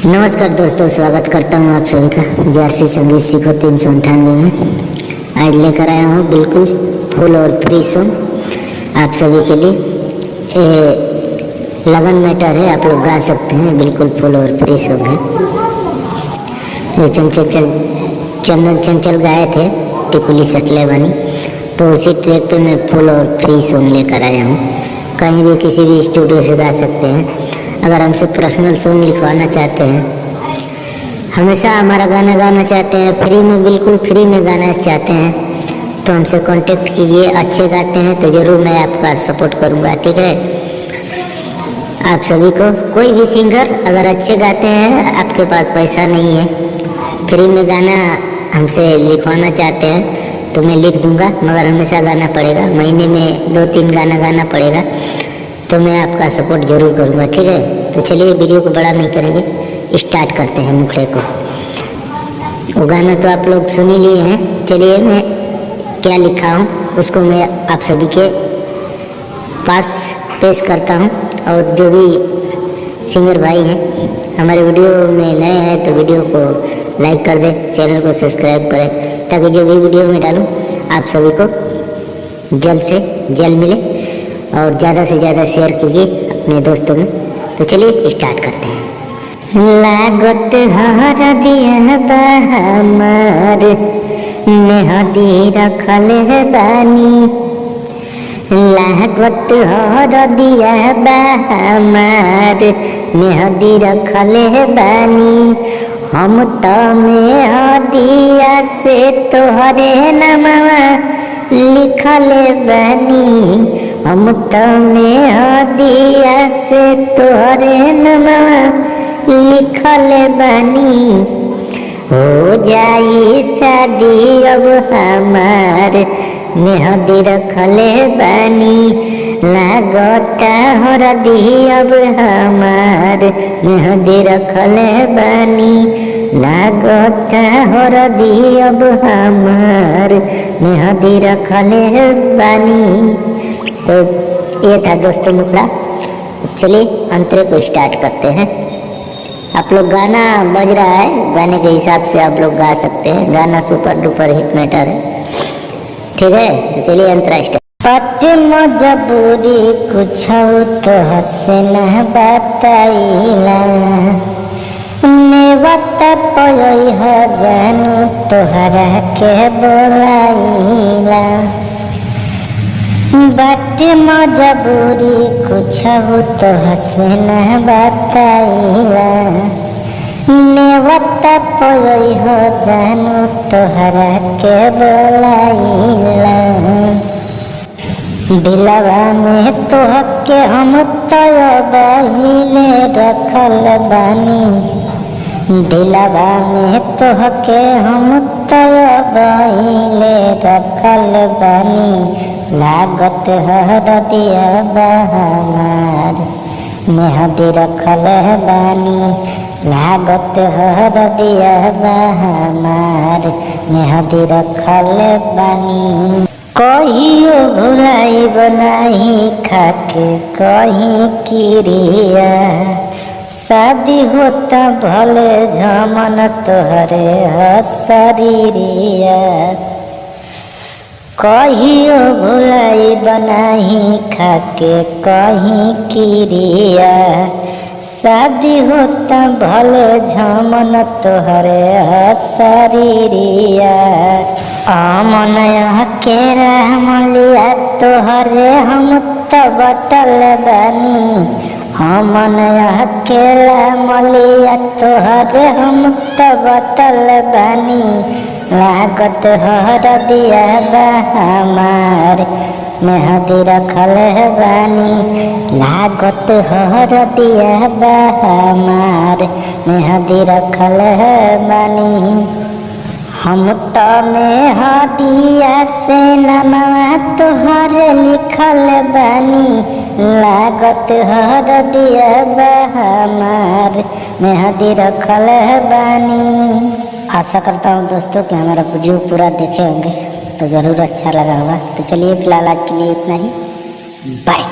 नमस्कार दोस्तों, स्वागत करता हूँ आप सभी का जर्सी संगीत सीखो 398 में। आज लेकर आया हूँ बिल्कुल फुल और फ्री सॉन्ग आप सभी के लिए। लगन मैटर है, आप लोग गा सकते हैं, बिल्कुल फुल और फ्री सॉन्ग है। जो चंदन चंचल गाए थे टिकुली सटले बनी, तो उसी ट्रैक पे मैं फुल और फ्री सॉन्ग लेकर आया हूँ। कहीं भी किसी भी स्टूडियो से गा सकते हैं। अगर हमसे पर्सनल सॉन्ग लिखवाना चाहते हैं, हमेशा हमारा गाना गाना चाहते हैं, फ्री में, बिल्कुल फ्री में गाना चाहते हैं, तो हमसे कांटेक्ट कीजिए। अच्छे गाते हैं तो ज़रूर मैं आपका सपोर्ट करूंगा, ठीक है। आप सभी को कोई भी सिंगर अगर अच्छे गाते हैं, आपके पास पैसा नहीं है, फ्री में गाना हमसे लिखवाना चाहते हैं तो मैं लिख दूंगा, मगर हमेशा गाना पड़ेगा, महीने में 2-3 गाना गाना पड़ेगा, तो मैं आपका सपोर्ट जरूर करूँगा, ठीक है। तो चलिए वीडियो को बड़ा नहीं करेंगे, स्टार्ट करते हैं मुखड़े को। वो गाना तो आप लोग सुन ही लिए हैं। चलिए मैं क्या लिखा हूँ उसको मैं आप सभी के पास पेश करता हूँ। और जो भी सिंगर भाई हैं हमारे वीडियो में नए हैं तो वीडियो को लाइक कर दें, चैनल को सब्सक्राइब करें, ताकि जो भी वीडियो में डालूँ आप सभी को जल्द से जल्द मिले। और ज़्यादा से ज़्यादा शेयर कीजिए अपने दोस्तों में। तो चलिए स्टार्ट करते हैं। लागत हर दिया बहमार मेहदी रखल है बानी, लागत हर दिया बहमार मेहदी रखल है बानी, हम तो मेहदिया से तोहरे नमवा लिखल बानी, हम तो मेहदिया से तोहरे नमवा लिखल बानी, हो जाई शादी अब हमार मेहदी रखल बानी, लागता हरदी अब हमार मेहदी रखल बानी, लागता हरदी अब हमार मेहदी रखल बानी। तो ये था दोस्तों मुखड़ा। चलिए अंतरे को स्टार्ट करते हैं। आप लोग गाना बज रहा है, गाने के हिसाब से आप लोग गा सकते हैं, गाना सुपर डुपर हिट मैटर है, ठीक है। तो चलिए अंतरा स्टार्ट। पट मजबूरी कुछ तो हंसे न बताइला, नेवत पयोई हो जानू तोहरा के बोलाइला, बट मजबूरी कुछ तो हंसे न बताइला, नेवत पयोई हो जानू तोहरा के बोलाइला, दिलवा में तोहके हम तय बहिले रखल बानी, दिलवा में तोहके हम तय बहिले रखल बानी, लागत हरदिया बहमार मेहदी रखल बानी, लागत हरदिया बहमार मेहदी रखल बानी, कहियो भुलाई बनाही खाके कहीं किरिया, शादी होता भले झमन तोहरे हसरिया, कहियो भुलाई बनाही खाके कहीं किरिया, शादी होता भले झमन तोहरे हसरिया, अमन के रहमलिया तोहरे हम तो बटल बानी, अमन के रहमलिया तोहरे हम तो बटल बानी, लागत हरदिया बहमार मेहदी रखल बानी, लागत हरदिया बहमार मेहदी रखल बानी, हम तो मेहदिया से नमवा तोहरे लिखल बानी, लागत हरदिया बहमार मेहदी रखल बानी। आशा करता हूँ दोस्तों कि हमारा वीडियो पूरा देखे होंगे तो ज़रूर अच्छा लगा होगा। तो चलिए फिलहाल आज के लिए इतना ही, बाय।